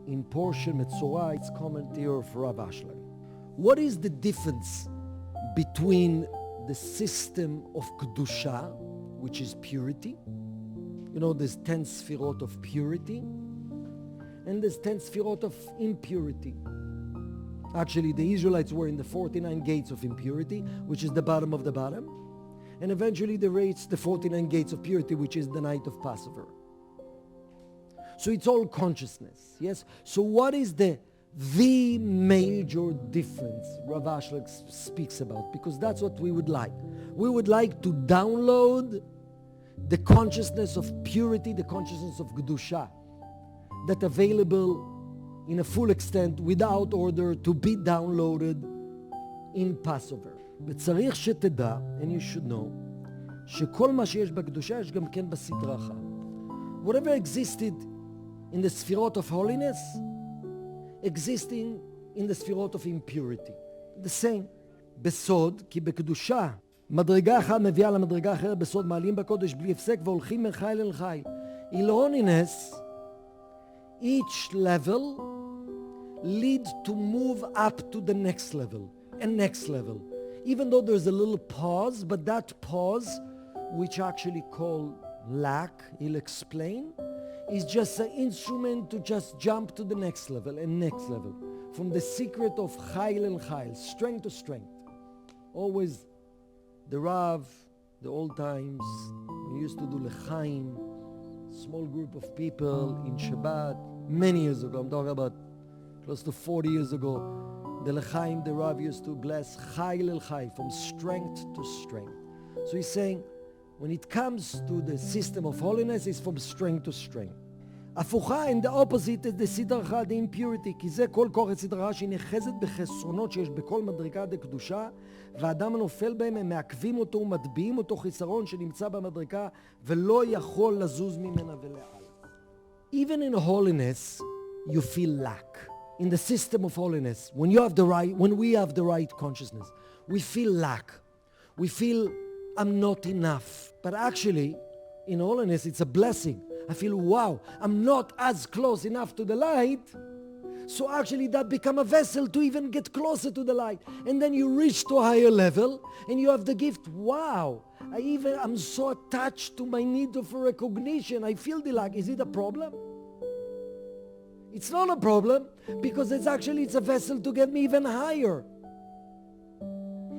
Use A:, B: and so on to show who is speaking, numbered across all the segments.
A: in Portion Metzora, it's commentary of Rav Ashlag. What is the difference between the system of Kedusha, which is purity? You know, there's 10 sfirot of purity, and there's 10 sfirot of impurity. Actually, the Israelites were in the 49 gates of impurity, which is the bottom of the bottom. And eventually they reached the 49 gates of purity, which is the night of Passover. So it's all consciousness, yes? So what is the major difference Rav Ashlag speaks about? Because that's what we would like. We would like to download the consciousness of purity, the consciousness of Kedusha, that available in a full extent without order to be downloaded in Passover. וצריך שתדע, and you should know, שכל מה שיש בקדושה יש גם כן בסדרה אחת. Whatever existed in the sfirot of holiness, existing in the sfirot of impurity. The same. בסוד, כי בקדושה, מדרגה אחת מביאה למדרגה אחרת בסוד, מעלים בקודש בלי הפסק והולכים מחיל אל חיל. In holiness, each level leads to move up to the next level and next level. Even though there's a little pause, but that pause, which actually called lack, he'll explain, is just an instrument to just jump to the next level and next level. From the secret of chayil and chayil, strength to strength. Always the Rav, the old times, we used to do L'chaim, small group of people in Shabbat, many years ago. I'm talking about close to 40 years ago. The L'chaim, the Rav used to bless chayil el chayil, from strength to strength. So he's saying, when it comes to the system of holiness, it's from strength to strength. הפוכה, and the opposite is the סדרה אחת, the impurity, כי זה כל כוח הסדרה שהיא נחזת בחסרונות שיש בכל מדרגה דקדושה, והאדם הנופל בהם, הם מעכבים אותו ומטביעים אותו חיסרון שנמצא במדרגה, ולא יכול לזוז ממנה ולעלה. Even in holiness, you feel lack. In the system of holiness, when we have the right consciousness, we feel lack. We feel I'm not enough. But actually, in holiness, it's a blessing. I feel, wow, I'm not as close enough to the light. So actually that become a vessel to even get closer to the light. And then you reach to a higher level and you have the gift, wow, I'm so attached to my need of recognition. I feel the lack. Is it a problem? It's not a problem because it's a vessel to get me even higher.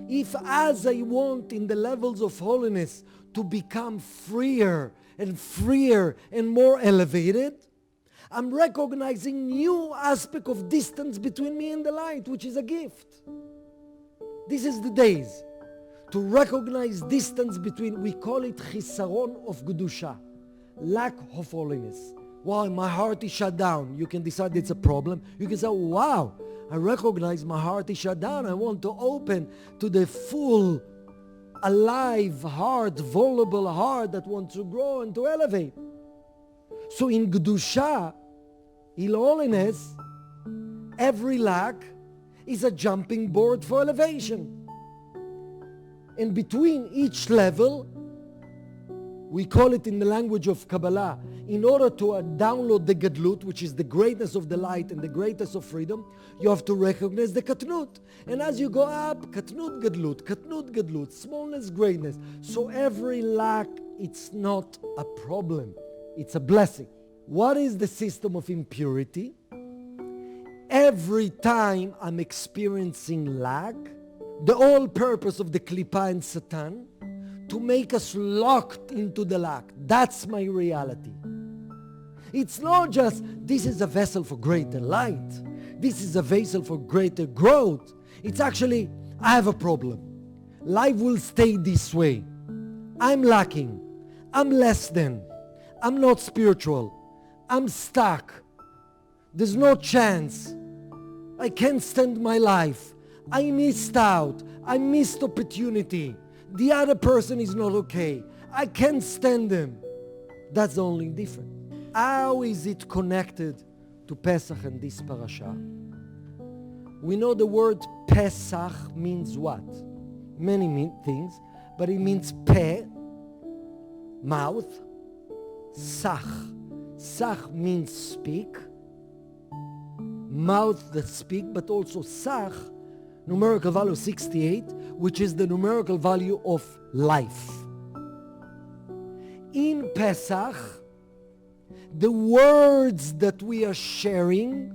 A: If as I want in the levels of holiness to become freer and more elevated, I'm recognizing new aspect of distance between me and the light, which is a gift. This is the days to recognize distance between, we call it chisaron of Kedusha, lack of holiness. Wow, my heart is shut down. You can decide it's a problem. You can say, wow, I recognize my heart is shut down. I want to open to the full, alive heart, vulnerable heart that wants to grow and to elevate. So in Kedusha, in holiness, every lack is a jumping board for elevation. And between each level, we call it in the language of Kabbalah, in order to download the Gadlut, which is the greatness of the light and the greatness of freedom, you have to recognize the Katnut. And as you go up, Katnut Gadlut, smallness, greatness. So every lack, it's not a problem. It's a blessing. What is the system of impurity? Every time I'm experiencing lack, the whole purpose of the Klippa and Satan, to make us locked into the lack. That's my reality. It's not just, this is a vessel for greater light. This is a vessel for greater growth. It's actually, I have a problem. Life will stay this way. I'm lacking. I'm less than. I'm not spiritual. I'm stuck. There's no chance. I can't stand my life. I missed out. I missed opportunity. The other person is not okay. I can't stand them. That's the only difference. How is it connected to Pesach and this parasha? We know the word Pesach means what? Many things, but it means pe, mouth, sach. Sach means speak, mouth that speak, but also Sach, numerical value 68, which is the numerical value of life. In Pesach, the words that we are sharing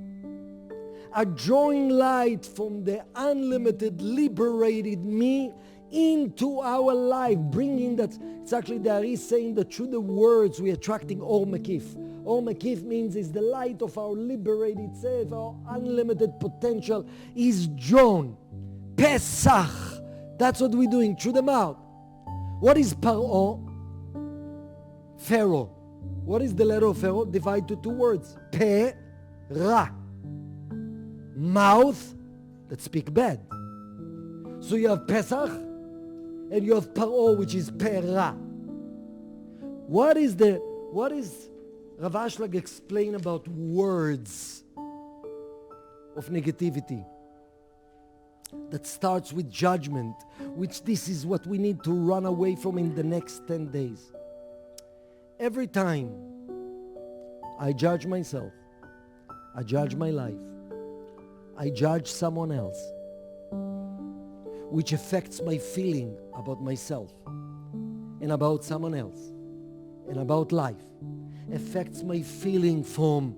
A: are drawing light from the unlimited, liberated me into our life, bringing that. It's actually the Ari saying that through the words we are attracting Or Mekif. Or Mekif means is the light of our liberated self, our unlimited potential is drawn. Pesach, that's what we're doing through the mouth. What is Paro? Pharaoh. What is the letter of Pharaoh? Divided to two words. Pe-ra. Mouth that speak bad. So you have Pesach and you have Paro, which is Pe-ra. What is Rav Ashlag explain about words of negativity? That starts with judgment, which this is what we need to run away from in the next 10 days. Every time I judge myself, I judge my life, I judge someone else, which affects my feeling about myself and about someone else and about life, affects my feeling from,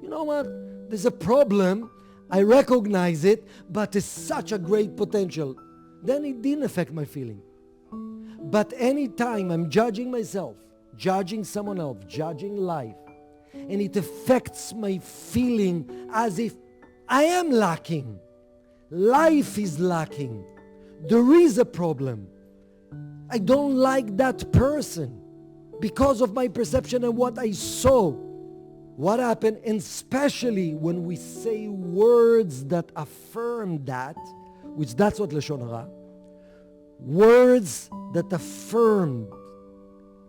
A: you know what, there's a problem, I recognize it, but it's such a great potential. Then it didn't affect my feeling. But anytime I'm judging myself, judging someone else, judging life, and it affects my feeling as if I am lacking, life is lacking, there is a problem, I don't like that person because of my perception and what I saw. What happened? And especially when we say words that affirm that, which that's what Lashon Hara, words that affirm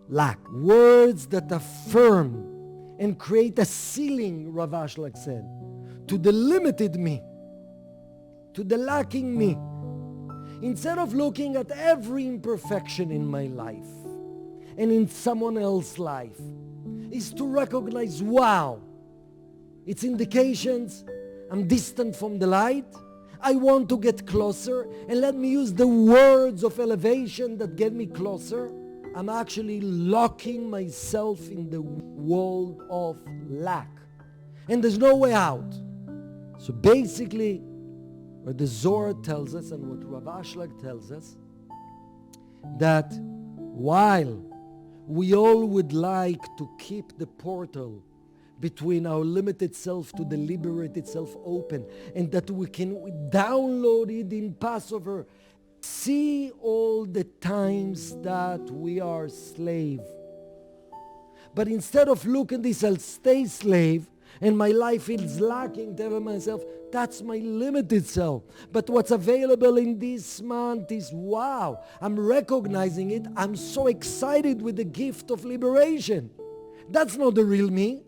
A: lack, words that affirm and create a ceiling, Rav Ashlag said, to the limited me, to the lacking me. Instead of looking at every imperfection in my life and in someone else's life, is to recognize, wow, it's indications, I'm distant from the light, I want to get closer, and let me use the words of elevation that get me closer. I'm actually locking myself in the world of lack. And there's no way out. So basically, what the Zohar tells us and what Rav Ashlag tells us, that while we all would like to keep the portal between our limited self to the liberated self open, and that we can download it in Passover, see all the times that we are slave. But instead of looking this, I'll stay slave, and my life is lacking, tell myself, that's my limited self. But what's available in this month is, wow, I'm recognizing it. I'm so excited with the gift of liberation. That's not the real me.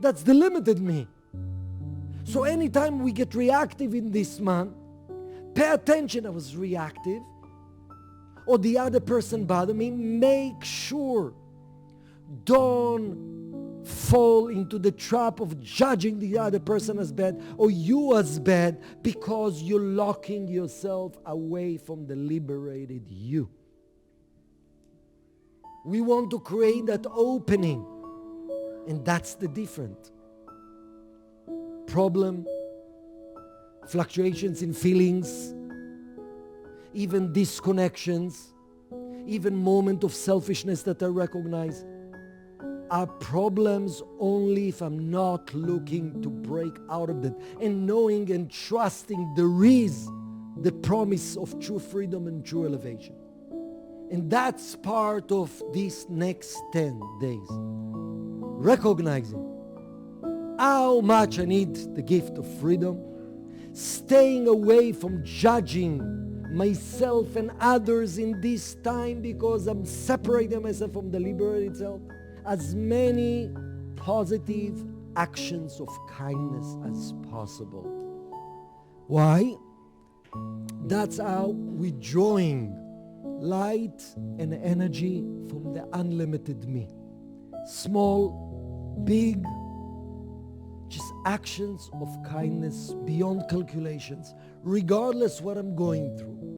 A: That's the limited me. So anytime we get reactive in this month, pay attention, I was reactive, or the other person bothered me, make sure, don't fall into the trap of judging the other person as bad or you as bad because you're locking yourself away from the liberated you. We want to create that opening, and that's the different problem, fluctuations in feelings, even disconnections, even moment of selfishness that I recognize, are problems only if I'm not looking to break out of them and knowing and trusting there is the promise of true freedom and true elevation. And that's part of these next 10 days. Recognizing how much I need the gift of freedom, staying away from judging myself and others in this time because I'm separating myself from the liberated self, as many positive actions of kindness as possible. Why? That's how we're drawing light and energy from the unlimited me. Small, big, just actions of kindness beyond calculations, regardless what I'm going through.